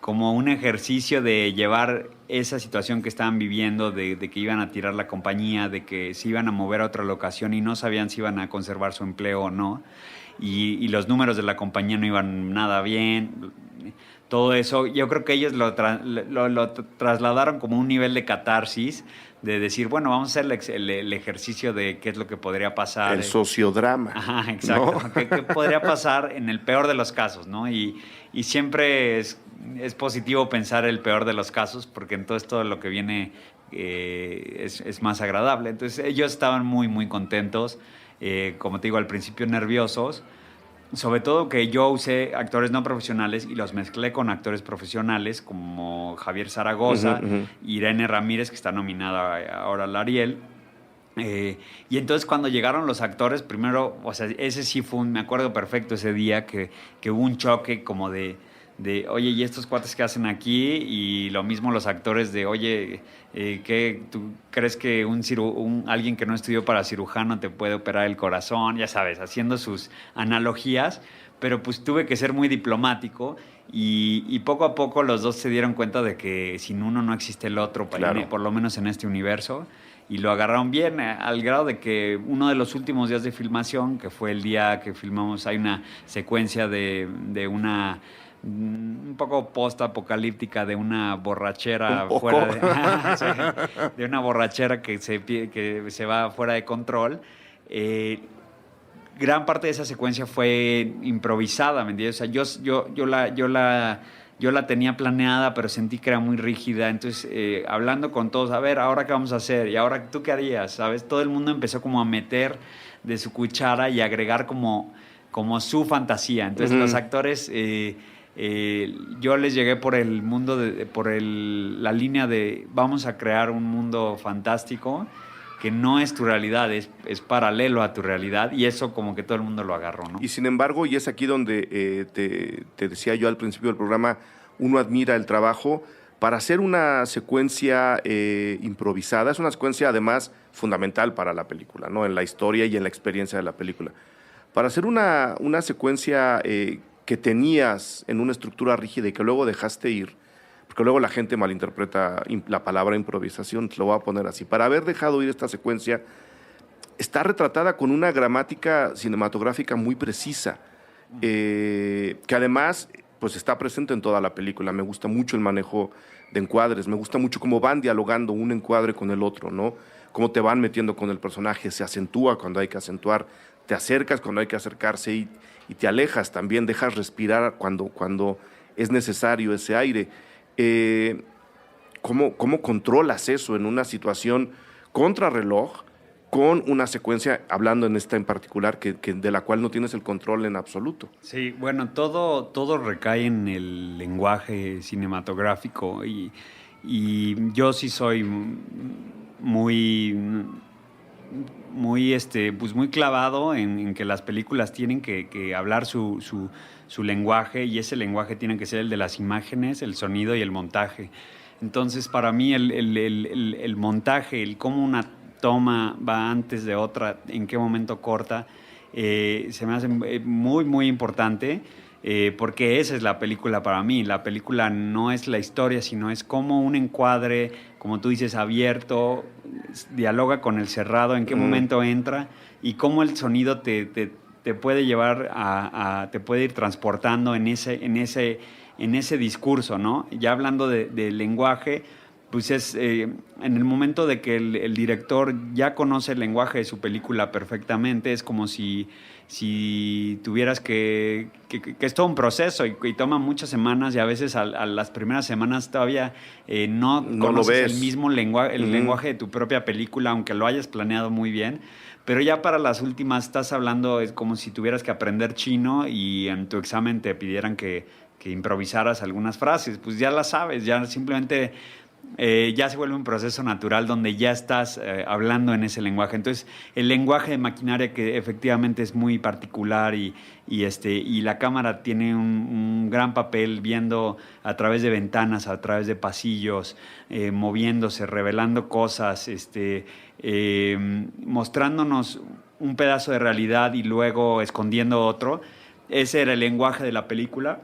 un ejercicio de llevar esa situación que estaban viviendo, de que iban a tirar la compañía, de que se iban a mover a otra locación y no sabían si iban a conservar su empleo o no. Y los números de la compañía no iban nada bien. Todo eso, yo creo que ellos lo trasladaron como un nivel de catarsis, de decir, bueno, vamos a hacer el ejercicio de qué es lo que podría pasar. El sociodrama. Ajá, exacto. ¿No? ¿Qué podría pasar en el peor de los casos, ¿no? Y siempre es positivo pensar el peor de los casos, porque entonces todo lo que viene es más agradable. Entonces ellos estaban muy, muy contentos, como te digo, al principio nerviosos, sobre todo que yo usé actores no profesionales y los mezclé con actores profesionales como Javier Zaragoza, Irene Ramírez, que está nominada ahora al Ariel. Y entonces cuando llegaron los actores, primero, o sea, ese sí fue me acuerdo perfecto ese día que hubo un choque como de oye, ¿y estos cuates qué hacen aquí? Y lo mismo los actores de, oye, ¿qué, tú crees que alguien que no estudió para cirujano te puede operar el corazón? Ya sabes, haciendo sus analogías, pero pues tuve que ser muy diplomático y poco a poco los dos se dieron cuenta de que sin uno no existe el otro, claro, por lo menos en este universo. Y lo agarraron bien, al grado de que uno de los últimos días de filmación, que fue el día que filmamos, hay una secuencia de una un poco post-apocalíptica de una borrachera de una borrachera que se va fuera de control. Gran parte de esa secuencia fue improvisada, ¿me entiendes? O sea, yo la tenía planeada, pero sentí que era muy rígida. Entonces, hablando con todos, a ver, ¿ahora qué vamos a hacer? ¿Y ahora tú qué harías? ¿Sabes? Todo el mundo empezó como a meter de su cuchara y agregar como su fantasía. Entonces, los actores... yo les llegué por el mundo, la línea de vamos a crear un mundo fantástico que no es tu realidad, es paralelo a tu realidad, y eso como que todo el mundo lo agarró, ¿no? Y sin embargo, y es aquí donde te decía yo al principio del programa, uno admira el trabajo para hacer una secuencia improvisada. Es una secuencia además fundamental para la película, ¿no? En la historia y en la experiencia de la película. Para hacer una secuencia que tenías en una estructura rígida y que luego dejaste ir, porque luego la gente malinterpreta la palabra improvisación, te lo voy a poner así. Para haber dejado ir esta secuencia, está retratada con una gramática cinematográfica muy precisa, que además pues está presente en toda la película. Me gusta mucho el manejo de encuadres, me gusta mucho cómo van dialogando un encuadre con el otro, ¿no? Cómo te van metiendo con el personaje, se acentúa cuando hay que acentuar, te acercas cuando hay que acercarse y te alejas también, dejas respirar cuando es necesario ese aire. ¿Cómo controlas eso en una situación contrarreloj con una secuencia, hablando en esta en particular, de la cual no tienes el control en absoluto? Sí, bueno, todo recae en el lenguaje cinematográfico y yo sí soy pues muy clavado en que las películas tienen que hablar su lenguaje, y ese lenguaje tiene que ser el de las imágenes, el sonido y el montaje. Entonces, para mí el montaje, el cómo una toma va antes de otra, en qué momento corta, se me hace muy, muy importante, porque esa es la película para mí. La película no es la historia, sino es cómo un encuadre, como tú dices, abierto, dialoga con el cerrado, en qué momento entra, y cómo el sonido te puede llevar te puede ir transportando en ese discurso, ¿no? Ya hablando de lenguaje, pues es en el momento de que el director ya conoce el lenguaje de su película perfectamente, es como si tuvieras que es todo un proceso y toma muchas semanas, y a veces a las primeras semanas todavía no conoces lo ves. el mismo lenguaje, el lenguaje de tu propia película, aunque lo hayas planeado muy bien. Pero ya para las últimas estás hablando, es como si tuvieras que aprender chino y en tu examen te pidieran que improvisaras algunas frases. Pues ya las sabes, ya simplemente ya se vuelve un proceso natural donde ya estás hablando en ese lenguaje. Entonces, el lenguaje de maquinaria, que efectivamente es muy particular, y la cámara tiene un gran papel viendo a través de ventanas, a través de pasillos, moviéndose, revelando cosas, mostrándonos un pedazo de realidad y luego escondiendo otro. Ese era el lenguaje de la película.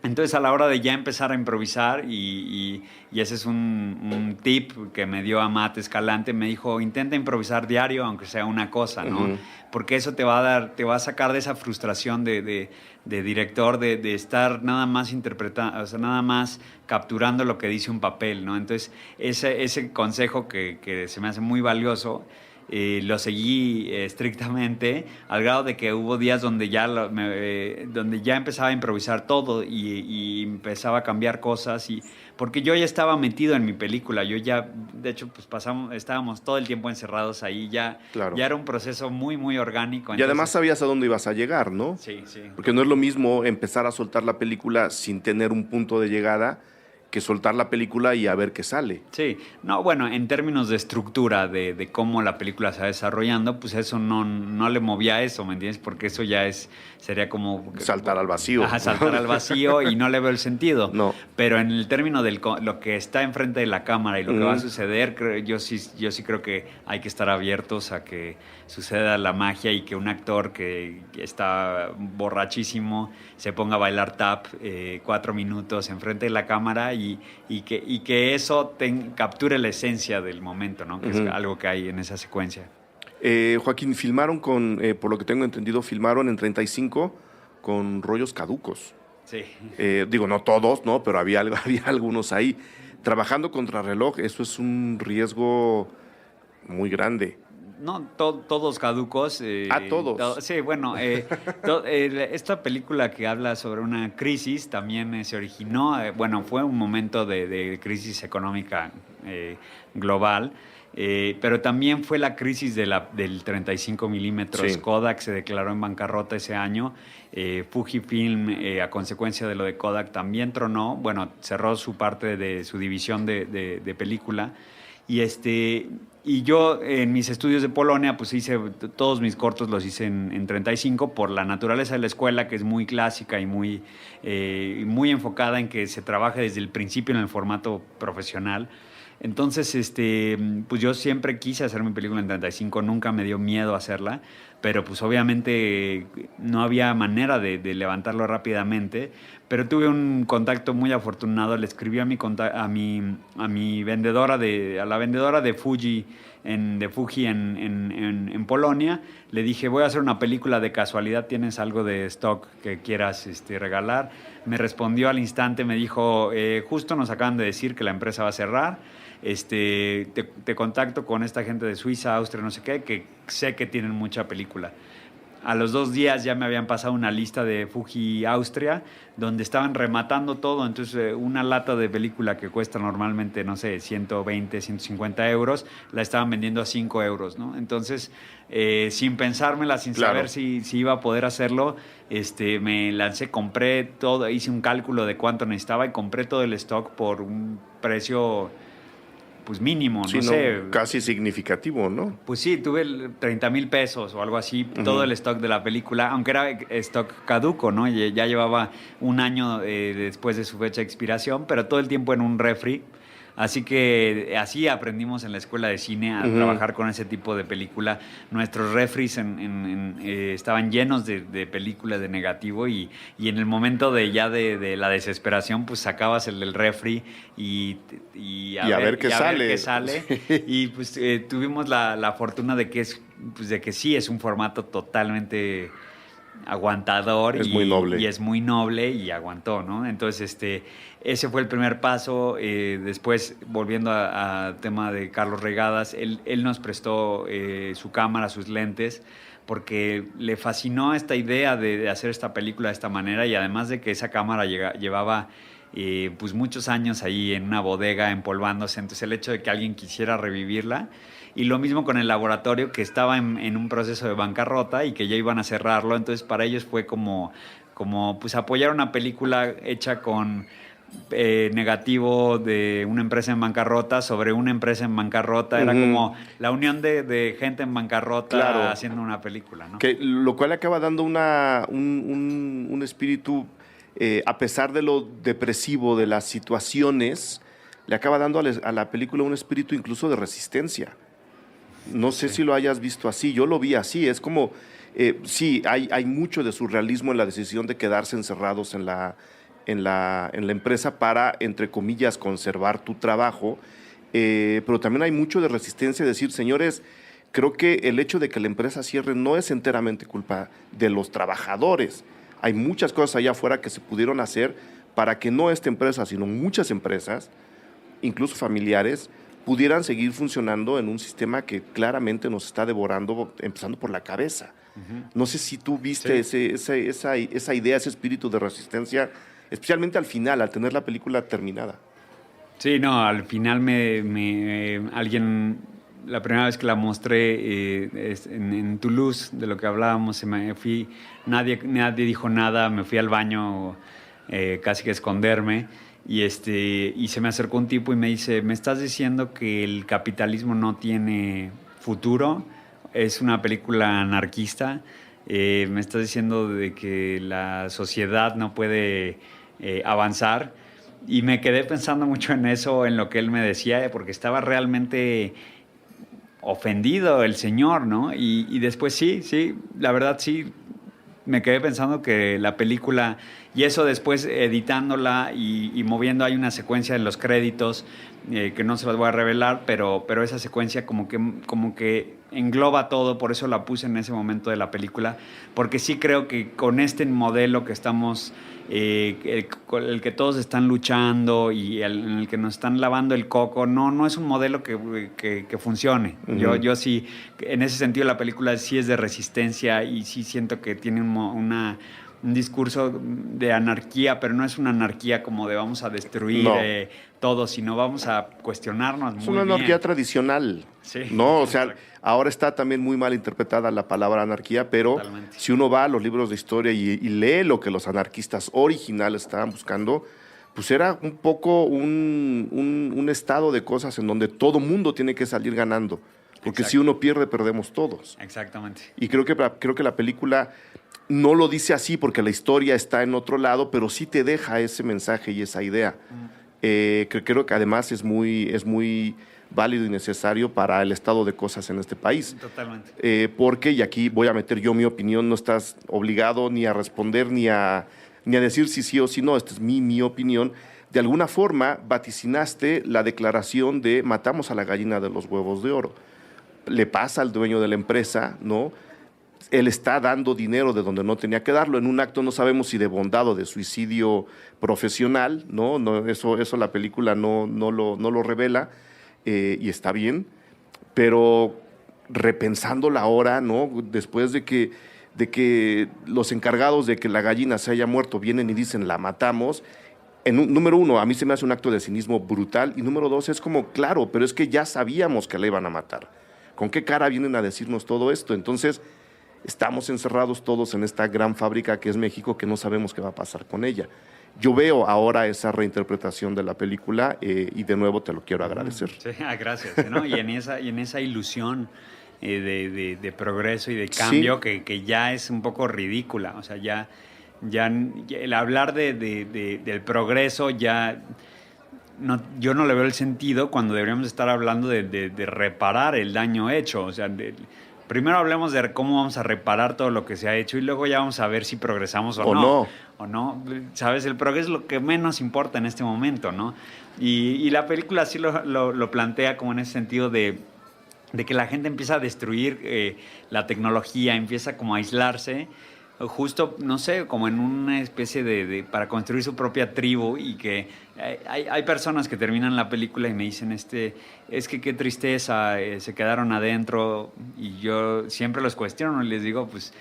Entonces, a la hora de ya empezar a improvisar, y ese es un tip que me dio Amat Escalante, me dijo: intenta improvisar diario, aunque sea una cosa, ¿no? Uh-huh. Porque eso te va a sacar de esa frustración de director, de estar nada más interpretando, o sea, nada más capturando lo que dice un papel, ¿no? Entonces, ese consejo que se me hace muy valioso, lo seguí estrictamente, al grado de que hubo días donde ya empezaba a improvisar todo y empezaba a cambiar cosas, porque yo ya estaba metido en mi película. Yo ya, de hecho, pues estábamos todo el tiempo encerrados ahí, claro. Ya era un proceso muy, muy orgánico. Y además sabías a dónde ibas a llegar, ¿no? Sí, sí. Porque no es lo mismo empezar a soltar la película sin tener un punto de llegada que soltar la película y a ver qué sale. Sí, no, bueno, en términos de estructura, de cómo la película se va desarrollando, pues eso no le movía eso, ¿me entiendes? Porque eso ya sería como... saltar al vacío. Ajá, saltar al vacío, y no le veo el sentido. No. Pero en el término de lo que está enfrente de la cámara y lo que va a suceder, yo sí creo que hay que estar abiertos a que suceda la magia, y que un actor que está borrachísimo se ponga a bailar tap 4 minutos enfrente de la cámara, y que eso capture la esencia del momento, ¿no? Que es algo que hay en esa secuencia. Joaquín, filmaron por lo que tengo entendido, filmaron en 35 con rollos caducos. Sí. Digo, no todos, ¿no? Pero había algunos ahí. Trabajando contrarreloj, eso es un riesgo muy grande. No, todos caducos. Todos. Sí, bueno, esta película que habla sobre una crisis también se originó, fue un momento de crisis económica global, pero también fue la crisis del 35 milímetros. Sí. Kodak se declaró en bancarrota ese año. Fujifilm, a consecuencia de lo de Kodak, también tronó. Cerró su parte de su división de película. Y yo en mis estudios de Polonia, pues hice todos mis cortos, los hice en 35, por la naturaleza de la escuela, que es muy clásica y muy enfocada en que se trabaje desde el principio en el formato profesional. Entonces, pues yo siempre quise hacer mi película en 35, nunca me dio miedo hacerla, pero pues obviamente no había manera de levantarlo rápidamente. Pero tuve un contacto muy afortunado. Le escribí a mi vendedora a la vendedora de Fuji en Polonia. Le dije, voy a hacer una película, de casualidad tienes algo de stock que quieras regalar. Me respondió al instante, me dijo, justo nos acaban de decir que la empresa va a cerrar. Te contacto con esta gente de Suiza, Austria, no sé qué, que sé que tienen mucha película. A los 2 días ya me habían pasado una lista de Fuji Austria donde estaban rematando todo. Entonces, una lata de película que cuesta normalmente, no sé, 120, 150 euros, la estaban vendiendo a 5 euros, ¿no? Entonces, sin pensármela, sin saber si iba a poder hacerlo, me lancé, compré todo, hice un cálculo de cuánto necesitaba y compré todo el stock por un precio pues mínimo, sí, no sé. Casi significativo, ¿no? Pues sí, tuve 30,000 pesos o algo así, todo el stock de la película, aunque era stock caduco, ¿no? Ya llevaba un año después de su fecha de expiración, pero todo el tiempo en un refri. Así que así aprendimos en la escuela de cine a trabajar con ese tipo de película. Nuestros refris estaban llenos de películas de negativo y en el momento de la desesperación, pues sacabas el del refri y a ver qué sale. Y pues tuvimos la fortuna de que sí es un formato totalmente aguantador. Es muy noble. Y es muy noble y aguantó, ¿no? Entonces, ese fue el primer paso. Después, volviendo a tema de Carlos Regadas, él nos prestó su cámara, sus lentes, porque le fascinó esta idea de hacer esta película de esta manera, y además de que esa cámara llevaba pues muchos años ahí en una bodega empolvándose, entonces el hecho de que alguien quisiera revivirla. Y lo mismo con el laboratorio, que estaba en un proceso de bancarrota y que ya iban a cerrarlo. Entonces para ellos fue como pues apoyar una película hecha con negativo de una empresa en bancarrota sobre una empresa en bancarrota. Era como la unión de gente en bancarrota haciendo una película, ¿no? Lo cual acaba dando un espíritu, a pesar de lo depresivo de las situaciones, le acaba dando a la película un espíritu incluso de resistencia. No sé si lo hayas visto así, yo lo vi así, es como, sí, hay mucho de surrealismo en la decisión de quedarse encerrados en la empresa para, entre comillas, conservar tu trabajo, pero también hay mucho de resistencia, decir, señores, creo que el hecho de que la empresa cierre no es enteramente culpa de los trabajadores. Hay muchas cosas allá afuera que se pudieron hacer para que no esta empresa, sino muchas empresas, incluso familiares, pudieran seguir funcionando en un sistema que claramente nos está devorando, empezando por la cabeza. No sé si tú viste esa idea, ese espíritu de resistencia, especialmente al final, al tener la película terminada. Sí, no, al final alguien, la primera vez que la mostré en Toulouse, de lo que hablábamos, me fui, nadie dijo nada, me fui al baño casi que a esconderme. Y se me acercó un tipo y me dice, ¿me estás diciendo que el capitalismo no tiene futuro? Es una película anarquista. Me estás diciendo de que la sociedad no puede avanzar. Y me quedé pensando mucho en eso, en lo que él me decía, porque estaba realmente ofendido el señor, ¿no? Y después sí, la verdad sí, me quedé pensando que la película, y eso después editándola y moviendo, hay una secuencia en los créditos que no se las voy a revelar, pero esa secuencia como que engloba todo, por eso la puse en ese momento de la película, porque sí creo que con este modelo que estamos, el que todos están luchando y en el que nos están lavando el coco, no es un modelo que funcione. Yo sí, en ese sentido la película sí es de resistencia y sí siento que tiene un discurso de anarquía, pero no es una anarquía como de vamos a destruir todo, sino vamos a cuestionarnos muy bien. Es una anarquía tradicional, sí, ¿no? O sea, ahora está también muy mal interpretada la palabra anarquía, pero totalmente. Si uno va a los libros de historia y lee lo que los anarquistas originales estaban buscando, pues era un poco un estado de cosas en donde todo mundo tiene que salir ganando, porque si uno pierde, perdemos todos. Exactamente. Y creo que la película no lo dice así porque la historia está en otro lado, pero sí te deja ese mensaje y esa idea. Creo que además es muy válido y necesario para el estado de cosas en este país. Totalmente. Porque, y aquí voy a meter yo mi opinión, no estás obligado ni a responder ni a decir si sí o si no, esta es mi opinión. De alguna forma vaticinaste la declaración de matamos a la gallina de los huevos de oro. Le pasa al dueño de la empresa, ¿no? Él está dando dinero de donde no tenía que darlo, en un acto no sabemos si de bondad o de suicidio profesional, ¿no? Eso la película no lo revela, y está bien, pero repensándola ahora, ¿no? Después de que los encargados de que la gallina se haya muerto vienen y dicen la matamos, número uno, a mí se me hace un acto de cinismo brutal, y número dos, es como, claro, pero es que ya sabíamos que la iban a matar. ¿Con qué cara vienen a decirnos todo esto? Entonces, estamos encerrados todos en esta gran fábrica que es México, que no sabemos qué va a pasar con ella. Yo veo ahora esa reinterpretación de la película, y de nuevo te lo quiero agradecer. Sí, gracias, ¿no? Y en esa ilusión de progreso y de cambio, sí, que ya es un poco ridícula. O sea, ya el hablar del progreso ya... No, yo no le veo el sentido cuando deberíamos estar hablando de reparar el daño hecho. O sea, primero hablemos de cómo vamos a reparar todo lo que se ha hecho y luego ya vamos a ver si progresamos o no. O no. ¿Sabes? El progreso es lo que menos importa en este momento, ¿no? Y la película sí lo plantea como en ese sentido de que la gente empieza a destruir la tecnología, empieza como a aislarse, justo, no sé, como en una especie para construir su propia tribu, y que hay personas que terminan la película y me dicen, es que qué tristeza, se quedaron adentro, y yo siempre los cuestiono y les digo, pues,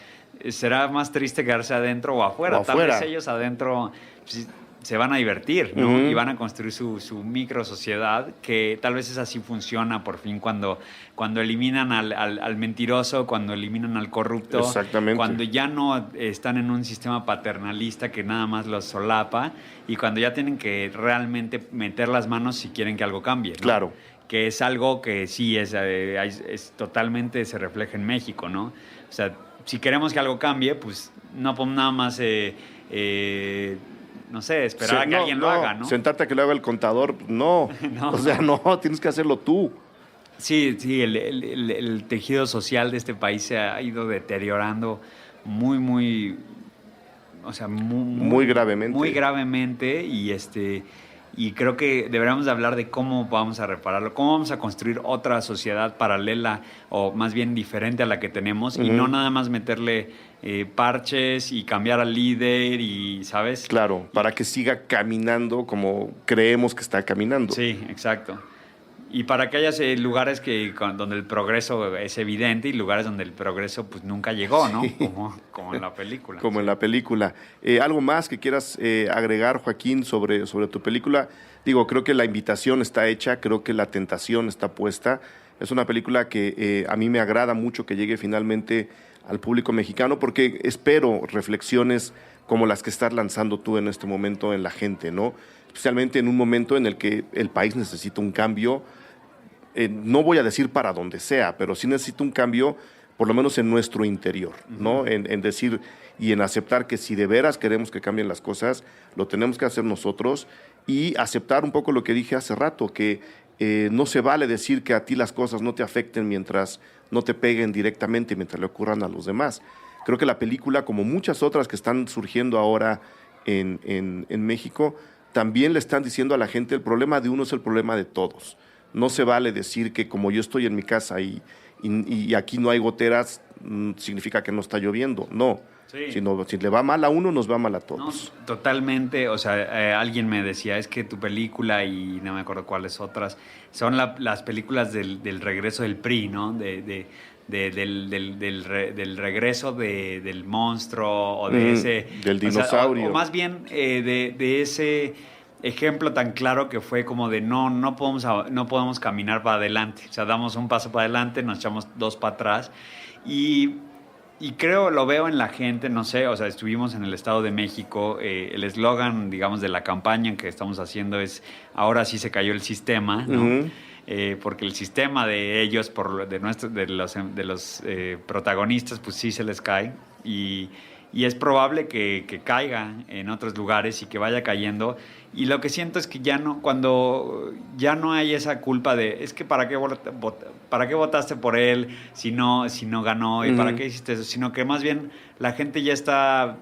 ¿será más triste quedarse adentro o afuera? Tal vez ellos adentro pues, se van a divertir, ¿no? Uh-huh. Y van a construir su micro sociedad, que tal vez así funciona por fin cuando eliminan al mentiroso, cuando eliminan al corrupto. Exactamente. Cuando ya no están en un sistema paternalista que nada más los solapa, y cuando ya tienen que realmente meter las manos si quieren que algo cambie, ¿no? Claro. Que es algo que sí es totalmente se refleja en México, ¿no? O sea, si queremos que algo cambie, pues no podemos nada más... no sé, esperar a que alguien lo haga, ¿no? Sentarte a que lo haga el contador, no. O sea, no, tienes que hacerlo tú. Sí, el tejido social de este país se ha ido deteriorando muy, o sea, muy gravemente. Muy gravemente, y creo que deberíamos de hablar de cómo vamos a repararlo, cómo vamos a construir otra sociedad paralela, o más bien diferente a la que tenemos, y no nada más meterle parches y cambiar al líder, y ¿sabes? Claro, para que siga caminando como creemos que está caminando. Sí, exacto. Y para que haya lugares donde el progreso es evidente, y lugares donde el progreso pues nunca llegó, ¿no? Sí. Como en la película. Como en la película. ¿Algo más que quieras agregar, Joaquín, sobre tu película? Digo, creo que la invitación está hecha, creo que la tentación está puesta. Es una película que a mí me agrada mucho que llegue finalmente al público mexicano, porque espero reflexiones como las que estás lanzando tú en este momento en la gente, ¿no? Especialmente en un momento en el que el país necesita un cambio. No voy a decir para donde sea, pero sí necesita un cambio, por lo menos en nuestro interior, ¿no? En decir y en aceptar que si de veras queremos que cambien las cosas, lo tenemos que hacer nosotros, y aceptar un poco lo que dije hace rato, que no se vale decir que a ti las cosas no te afecten mientras no te peguen directamente, mientras le ocurran a los demás. Creo que la película, como muchas otras que están surgiendo ahora en México, también le están diciendo a la gente, el problema de uno es el problema de todos. No se vale decir que como yo estoy en mi casa y aquí no hay goteras, significa que no está lloviendo. No, sí. Si le va mal a uno, nos va mal a todos. No, totalmente. O sea, alguien me decía, es que tu película, y no me acuerdo cuáles otras, son las películas del regreso del PRI, ¿no? Del regreso del monstruo, o de ese... Del dinosaurio. O más bien de ese ejemplo tan claro que fue como de no podemos caminar para adelante. O sea, damos un paso para adelante, nos echamos dos para atrás. Y creo, lo veo en la gente, no sé, o sea, estuvimos en el Estado de México, el eslogan, digamos, de la campaña que estamos haciendo es, ahora sí se cayó el sistema, ¿no? Uh-huh. Porque el sistema de ellos, de los protagonistas, pues sí se les cae. Y y es probable que caiga en otros lugares y que vaya cayendo. Y lo que siento es que cuando ya no hay esa culpa de, es que ¿para qué votaste por él si no ganó? ¿Y para qué hiciste eso? Sino que más bien la gente ya está,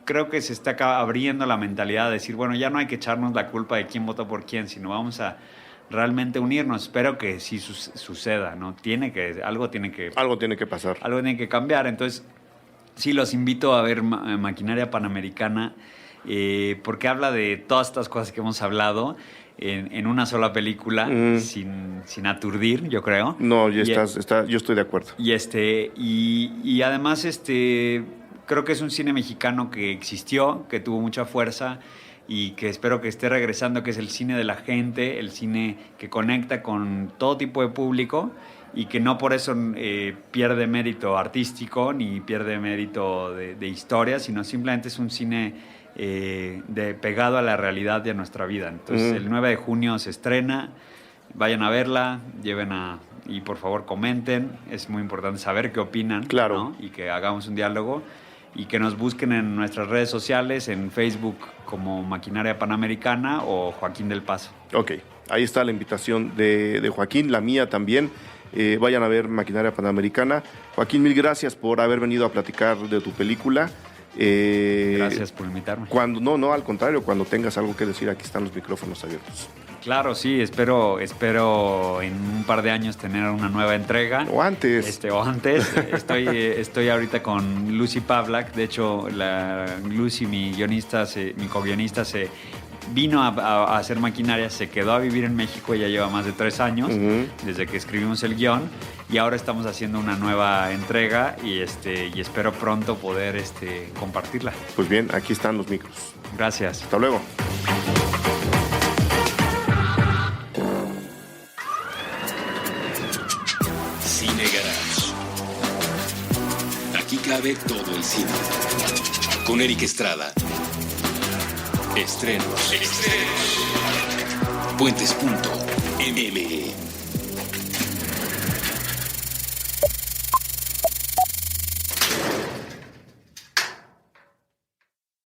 creo que se está abriendo la mentalidad de decir, bueno, ya no hay que echarnos la culpa de quién votó por quién, sino vamos a realmente unirnos. Espero que sí suceda, ¿no? Algo tiene que pasar. Algo tiene que cambiar. Entonces, sí, los invito a ver Maquinaria Panamericana, porque habla de todas estas cosas que hemos hablado en una sola película, sin aturdir, yo creo. No, yo estoy de acuerdo. Y además, creo que es un cine mexicano que existió, que tuvo mucha fuerza y que espero que esté regresando, que es el cine de la gente, el cine que conecta con todo tipo de público y que no por eso pierde mérito artístico ni pierde mérito de historia, sino simplemente es un cine pegado a la realidad de nuestra vida. Entonces, el 9 de junio se estrena, vayan a verla, y por favor comenten, es muy importante saber qué opinan, claro, ¿no? Y que hagamos un diálogo y que nos busquen en nuestras redes sociales, en Facebook como Maquinaria Panamericana o Joaquín del Paso. Ok, ahí está la invitación de Joaquín, la mía también. Vayan a ver Maquinaria Panamericana. Joaquín, mil gracias por haber venido a platicar de tu película. Gracias por invitarme. No, al contrario, cuando tengas algo que decir, aquí están los micrófonos abiertos. Claro, sí, espero en un par de años tener una nueva entrega. O antes. Estoy ahorita con Lucy Pavlak. De hecho, Lucy, mi co-guionista, se vino a hacer Maquinaria, se quedó a vivir en México, ya lleva más de 3 años, desde que escribimos el guión, y ahora estamos haciendo una nueva entrega y espero pronto poder compartirla. Pues bien, aquí están los micros. Gracias. Hasta luego. Cine Garage. Aquí cabe todo el cine. Con Eric Estrada. Estrenos. Puentes.me